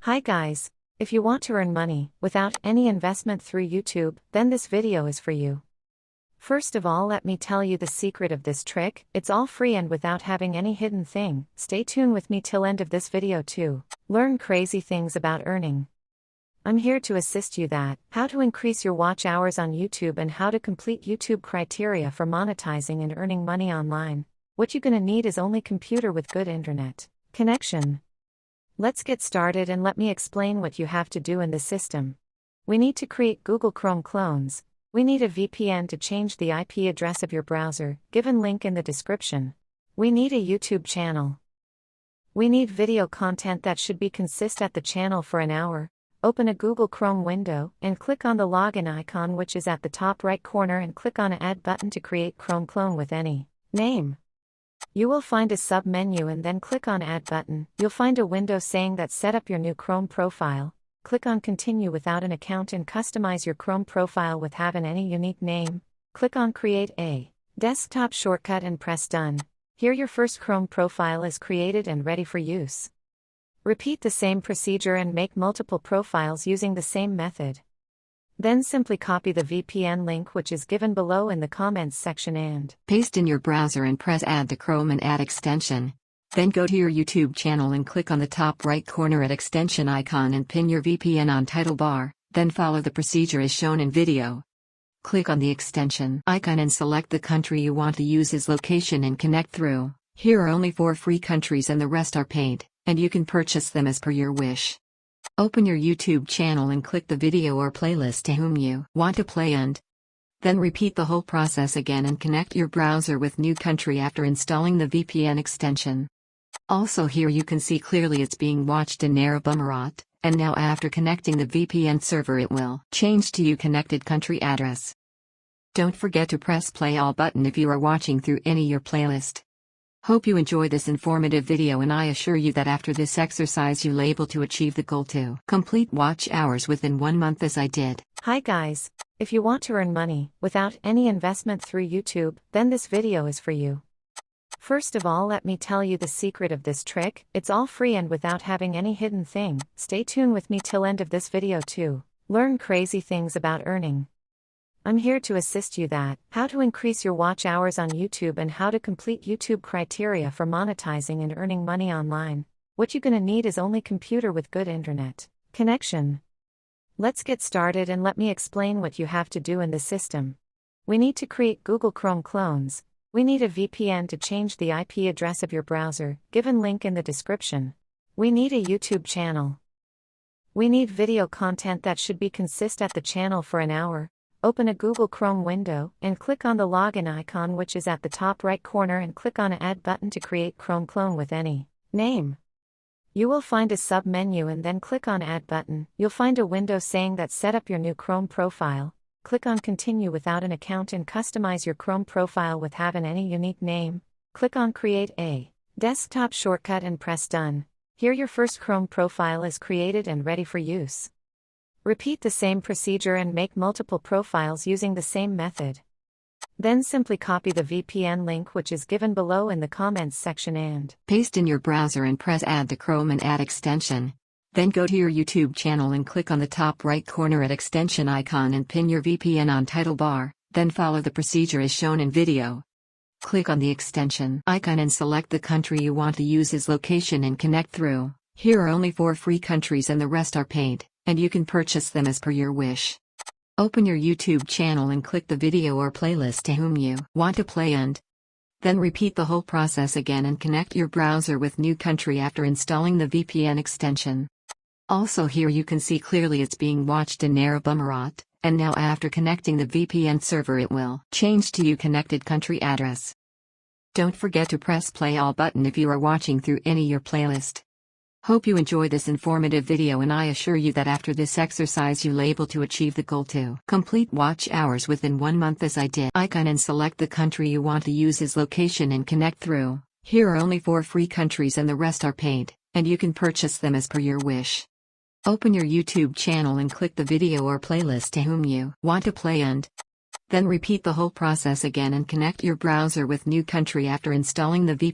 Hi guys, if you want to earn money without any investment through YouTube, then this video is for you. First of all, let me tell you the secret of this trick. It's all free and without having any hidden thing. Stay tuned with me till end of this video to learn crazy things about earning. I'm here to assist you that how to increase your watch hours on YouTube and how to complete YouTube criteria for monetizing and earning money online. What you're gonna need is only computer with good internet connection. Let's get started and let me explain what you have to do in the system. We need to create Google Chrome clones. We need a VPN to change the IP address of your browser, given link in the description. We need a YouTube channel. We need video content that should be consist at the channel for an hour. Open a Google Chrome window and click on the login icon which is at the top right corner and click on Add button to create Chrome clone with any name. You will find a sub-menu and then click on Add button. You'll find a window saying that set up your new Chrome profile. Click on Continue without an account and customize your Chrome profile with having any unique name. Click on Create a desktop shortcut and press Done. Here your first Chrome profile is created and ready for use. Repeat the same procedure and make multiple profiles using the same method. Then simply copy the VPN link which is given below in the comments section and paste in your browser and press Add to Chrome and add extension. Then go to your YouTube channel and click on the top right corner at extension icon and pin your VPN on title bar, then follow the procedure as shown in video. Click on the extension icon and select the country you want to use as location and connect through. Here are only 4 free countries and the rest are paid, and you can purchase them as per your wish. Open your YouTube channel and click the video or playlist to whom you want to play and then repeat the whole process again and connect your browser with new country after installing the VPN extension. Also here you can see clearly it's being watched in Arab Emirat, and now after connecting the VPN server it will change to your connected country address. Don't forget to press play all button if you are watching through any your playlist. Hope you enjoy this informative video and I assure you that after this exercise you'll able to achieve the goal to complete watch hours within 1 month as I did. Hi guys, if you want to earn money without any investment through YouTube, then this video is for you. First of all, let me tell you the secret of this trick. It's all free and without having any hidden thing. Stay tuned with me till end of this video to learn crazy things about earning. I'm here to assist you that how to increase your watch hours on YouTube and how to complete YouTube criteria for monetizing and earning money online. What you're gonna need is only computer with good internet connection. Let's get started and let me explain what you have to do in the system. We need to create Google Chrome clones. We need a VPN to change the IP address of your browser, given link in the description. We need a YouTube channel. We need video content that should be consist at the channel for an hour. Open a Google Chrome window and click on the login icon which is at the top right corner and click on Add button to create Chrome clone with any name. You will find a sub-menu and then click on Add button. You'll find a window saying that set up your new Chrome profile. Click on Continue without an account and customize your Chrome profile with having any unique name. Click on Create a desktop shortcut and press Done. Here your first Chrome profile is created and ready for use. Repeat the same procedure and make multiple profiles using the same method. Then simply copy the VPN link which is given below in the comments section and paste in your browser and press Add to Chrome and add extension. Then go to your YouTube channel and click on the top right corner at extension icon and pin your VPN on title bar, then follow the procedure as shown in video. Click on the extension icon and select the country you want to use as location and connect through. Here are only 4 free countries and the rest are paid, and you can purchase them as per your wish. Open your YouTube channel and click the video or playlist to whom you want to play and then repeat the whole process again and connect your browser with new country after installing the VPN extension. Also here you can see clearly it's being watched in Arab Emirat, and now after connecting the VPN server it will change to your connected country address. Don't forget to press play all button if you are watching through any your playlist. Hope you enjoy this informative video and I assure you that after this exercise you'll able to achieve the goal to complete watch hours within 1 month as I did. Icon and select the country you want to use as location and connect through. Here are only 4 free countries and the rest are paid, and you can purchase them as per your wish. Open your YouTube channel and click the video or playlist to whom you want to play and then repeat the whole process again and connect your browser with new country after installing the VPN.